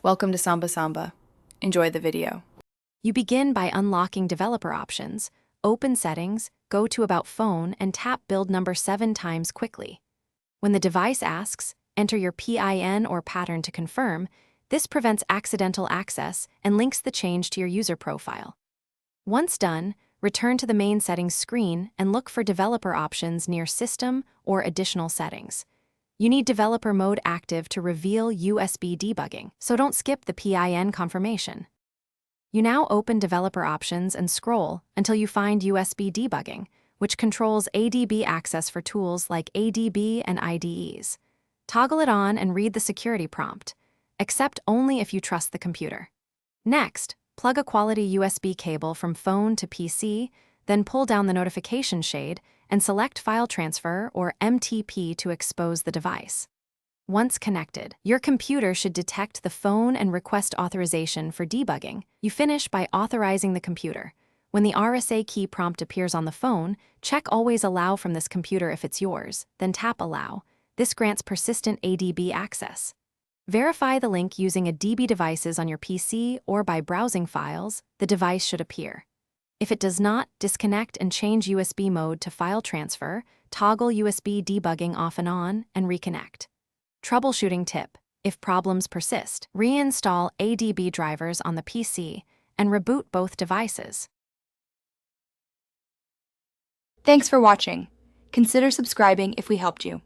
Welcome to Samba Samba. Enjoy the video. You begin by unlocking developer options, open settings, go to About Phone, and tap build number 7 times quickly. When the device asks, enter your PIN or pattern to confirm. This prevents accidental access and links the change to your user profile. Once done, return to the main settings screen and look for developer options near System or Additional Settings. You need developer mode active to reveal USB debugging, so don't skip the PIN confirmation. You now open developer options and scroll until you find USB debugging, which controls ADB access for tools like ADB and IDEs. Toggle it on and read the security prompt. Accept only if you trust the computer. Next, plug a quality USB cable from phone to PC, then pull down the notification shade and select File Transfer or MTP to expose the device. Once connected, your computer should detect the phone and request authorization for debugging. You finish by authorizing the computer. When the RSA key prompt appears on the phone, check Always Allow from this computer if it's yours, then tap Allow. This grants persistent ADB access. Verify the link using a DB devices on your PC or by browsing files. The device should appear. If it does not, disconnect and change USB mode to File Transfer, toggle USB debugging off and on, and reconnect. Troubleshooting tip: if problems persist, reinstall ADB drivers on the PC and reboot both devices. Thanks for watching. Consider subscribing if we helped you.